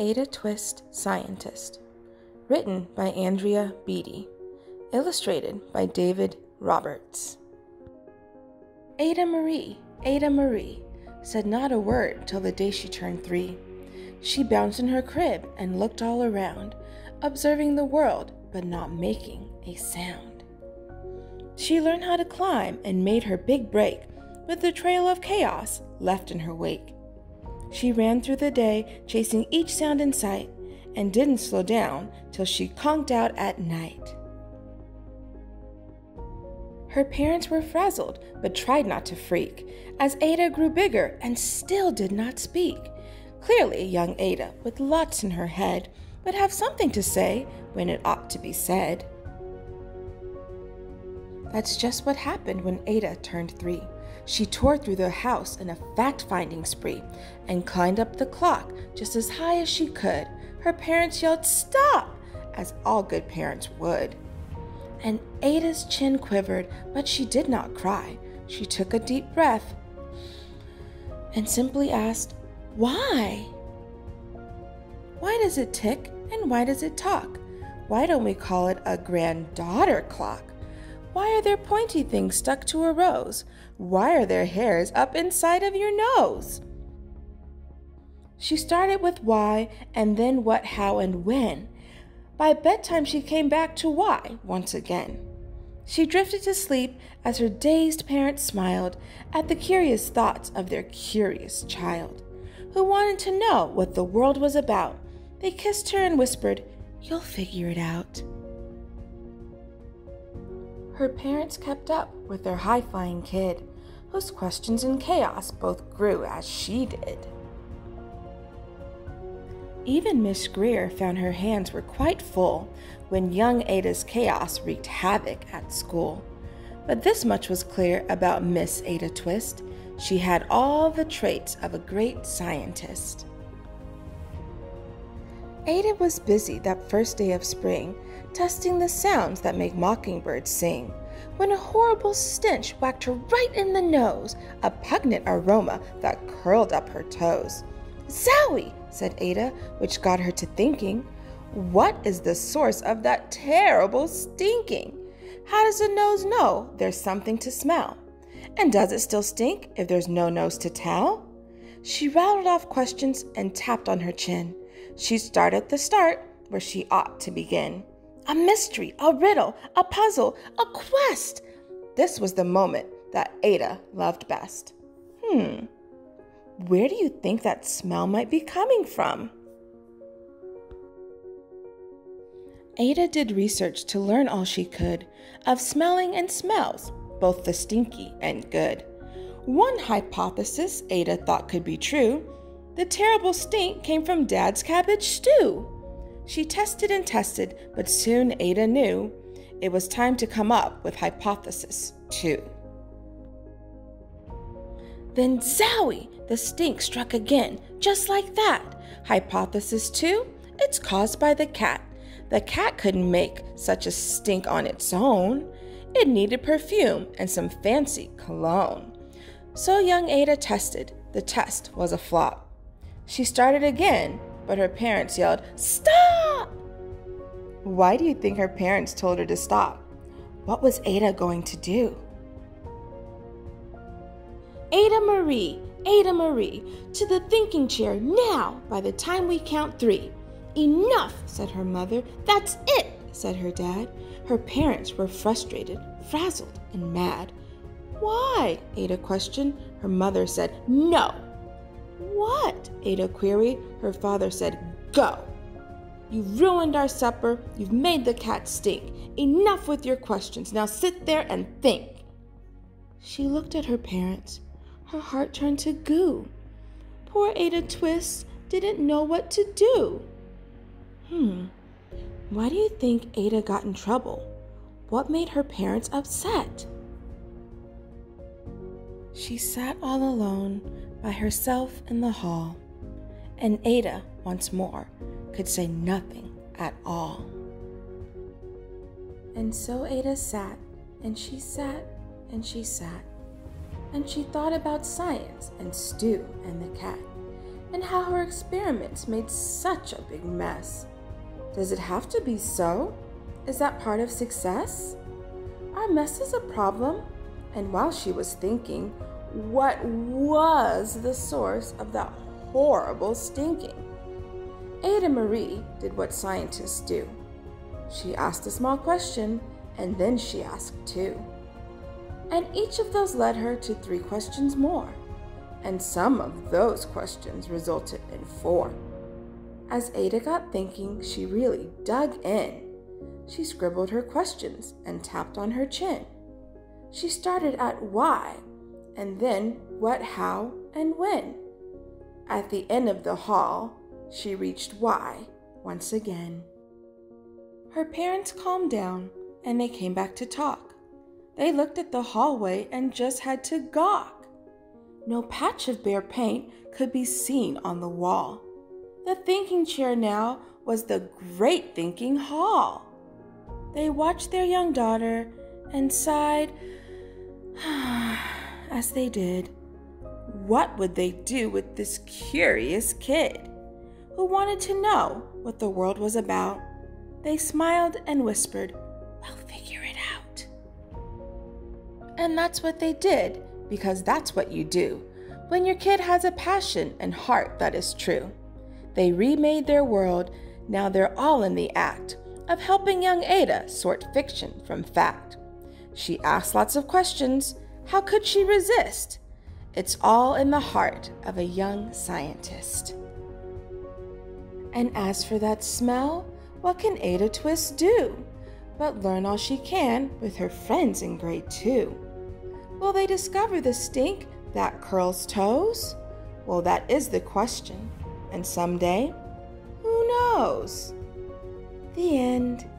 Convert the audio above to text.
Ada Twist, Scientist. Written by Andrea Beatty. Illustrated by David Roberts. Ada Marie, said not a word till the day she turned 3. She bounced in her crib and looked all around, observing the world but not making a sound. She learned how to climb and made her big break with the trail of chaos left in her wake. She ran through the day, chasing each sound in sight, and didn't slow down till she conked out at night. Her parents were frazzled, but tried not to freak, as Ada grew bigger and still did not speak. Clearly, young Ada, with lots in her head, would have something to say when it ought to be said. That's just what happened when Ada turned 3. She tore through the house in a fact-finding spree and climbed up the clock just as high as she could. Her parents yelled, "Stop!" as all good parents would. And Ada's chin quivered, but she did not cry. She took a deep breath and simply asked, "Why? Why does it tick and why does it talk? Why don't we call it a granddaughter clock? Why are there pointy things stuck to a rose? Why are there hairs up inside of your nose?" She started with why, and then what, how, and when. By bedtime, she came back to why once again. She drifted to sleep as her dazed parents smiled at the curious thoughts of their curious child, who wanted to know what the world was about. They kissed her and whispered, "You'll figure it out." Her parents kept up with their high-flying kid, whose questions and chaos both grew as she did. Even Miss Greer found her hands were quite full when young Ada's chaos wreaked havoc at school. But this much was clear about Miss Ada Twist: she had all the traits of a great scientist. Ada was busy that first day of spring, testing the sounds that make mockingbirds sing, when a horrible stench whacked her right in the nose, a pungent aroma that curled up her toes. "Zowie!" said Ada, which got her to thinking, what is the source of that terrible stinking? How does a nose know there's something to smell? And does it still stink if there's no nose to tell? She rattled off questions and tapped on her chin. She started at the start where she ought to begin. A mystery, a riddle, a puzzle, a quest. This was the moment that Ada loved best. Where do you think that smell might be coming from? Ada did research to learn all she could of smelling and smells, both the stinky and good. One hypothesis Ada thought could be true: the terrible stink came from Dad's cabbage stew. She tested and tested, but soon Ada knew it was time to come up with hypothesis 2. Then zowie! The stink struck again, just like that. Hypothesis 2, it's caused by the cat. The cat couldn't make such a stink on its own. It needed perfume and some fancy cologne. So young Ada tested. The test was a flop. She started again, but her parents yelled, "Stop!" Why do you think her parents told her to stop? What was Ada going to do? Ada Marie, to the thinking chair now by the time we count 3. "Enough," said her mother. "That's it," said her dad. Her parents were frustrated, frazzled, and mad. "Why?" Ada questioned. Her mother said, "No." "What?" Ada queried. Her father said, "Go. You've ruined our supper. You've made the cat stink. Enough with your questions. Now sit there and think." She looked at her parents. Her heart turned to goo. Poor Ada Twist didn't know what to do. Why do you think Ada got in trouble? What made her parents upset? She sat all alone by herself in the hall, and Ada, once more, could say nothing at all. And so Ada sat, and she sat, and she sat, and she thought about science and Stu and the cat. and how her experiments made such a big mess. Does it have to be so? Is that part of success? Are messes a problem? And while she was thinking, what was the source of that horrible stinking? Ada Marie did what scientists do. She asked a small question, and then she asked two. And each of those led her to 3 questions more. And some of those questions resulted in 4. As Ada got thinking, she really dug in. She scribbled her questions and tapped on her chin. She started at why, and then what, how, and when. At the end of the hall, she reached why once again. Her parents calmed down, and they came back to talk. They looked at the hallway and just had to gawk. No patch of bare paint could be seen on the wall. The thinking chair now was the great thinking hall. They watched their young daughter and sighed as they did. What would they do with this curious kid who wanted to know what the world was about? They smiled and whispered, "We'll figure it out." And that's what they did, because that's what you do when your kid has a passion and heart that is true. They remade their world. Now they're all in the act of helping young Ada sort fiction from fact. She asked lots of questions. How could she resist? It's all in the heart of a young scientist. And as for that smell, what can Ada Twist do but learn all she can with her friends in grade 2? Will they discover the stink that curls toes? Well, that is the question. And someday, who knows? The end.